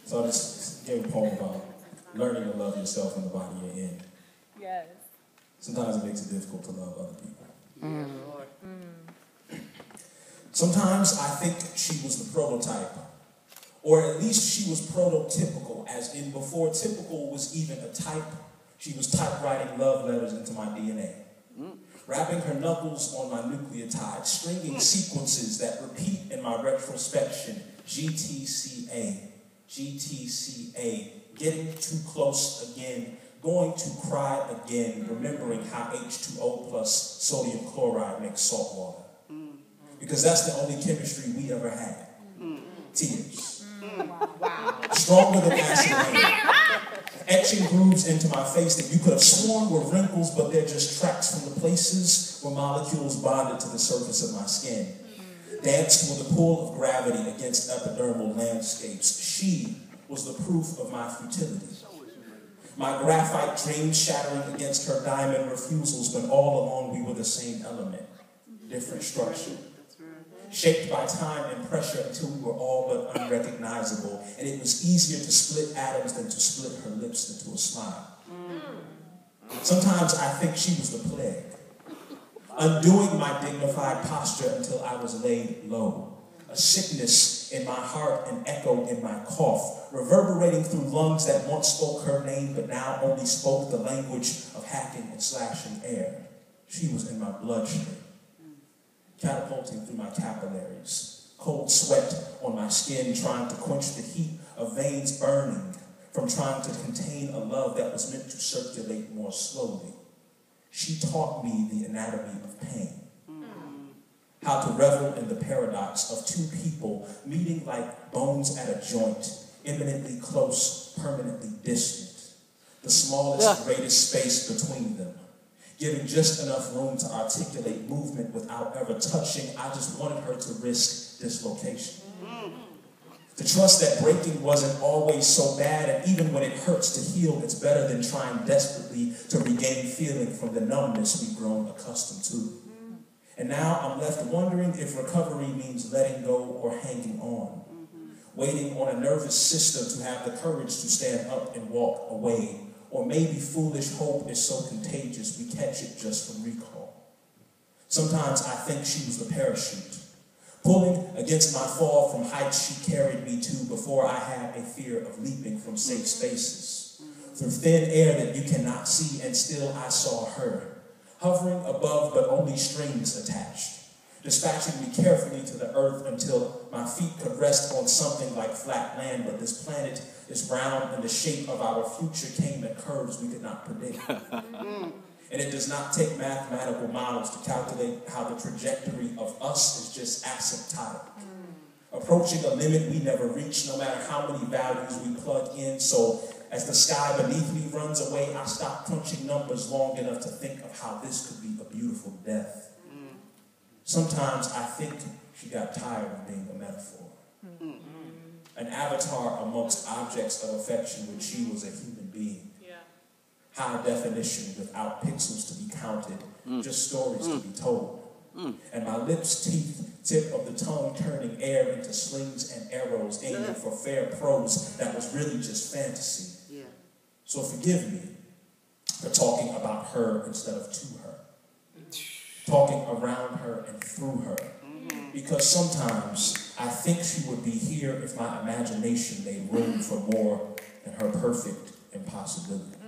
So I just gave a poem about learning to love yourself and the body you're in. Yes. Sometimes it makes it difficult to love other people. Sometimes I think she was the prototype, or at least she was prototypical, as in before typical was even a type, she was typewriting love letters into my DNA. Wrapping her knuckles on my nucleotide, stringing sequences that repeat in my retrospection. GTCA, GTCA, getting too close again, going to cry again, remembering how H2O plus sodium chloride makes salt water. Because that's the only chemistry we ever had. Tears. Wow. Stronger than acid rain. Etching grooves into my face that you could have sworn were wrinkles, but they're just tracks from the places where molecules bonded to the surface of my skin. Danced with a pull of gravity against epidermal landscapes. She was the proof of my futility. My graphite dreams shattering against her diamond refusals when all along we were the same element. Different structure. Shaped by time and pressure until we were all but unrecognizable, and it was easier to split atoms than to split her lips into a smile. Sometimes I think she was the plague, undoing my dignified posture until I was laid low. A sickness in my heart, an echo in my cough, reverberating through lungs that once spoke her name but now only spoke the language of hacking and slashing air. She was in my bloodstream, catapulting through my capillaries, cold sweat on my skin trying to quench the heat of veins burning from trying to contain a love that was meant to circulate more slowly. She taught me the anatomy of pain, how to revel in the paradox of two people meeting like bones at a joint, imminently close, permanently distant, the smallest, greatest space between them. Giving just enough room to articulate movement without ever touching. I just wanted her to risk dislocation. To trust that breaking wasn't always so bad, and even when it hurts to heal, it's better than trying desperately to regain feeling from the numbness we've grown accustomed to. And now I'm left wondering if recovery means letting go or hanging on. Waiting on a nervous system to have the courage to stand up and walk away. Or maybe foolish hope is so contagious we catch it just from recall. Sometimes I think she was the parachute, pulling against my fall from heights she carried me to before I had a fear of leaping from safe spaces. Through thin air that you cannot see, and still I saw her, hovering above but only strings attached, dispatching me carefully to the earth until my feet could rest on something like flat land, but this planet is round and the shape of our future came in curves we could not predict. And it does not take mathematical models to calculate how the trajectory of us is just asymptotic. Approaching a limit we never reach, no matter how many values we plug in. So as the sky beneath me runs away, I stop crunching numbers long enough to think of how this could be a beautiful death. Sometimes I think she got tired of being a metaphor. An avatar amongst objects of affection when she was a human being. High definition without pixels to be counted, just stories to be told. And my lips, teeth, tip of the tongue turning air into slings and arrows, aiming for fair prose that was really just fantasy. So forgive me for talking about her instead of to her. Talking around her and through her. Because sometimes I think she would be here if my imagination made room for more than her perfect impossibility.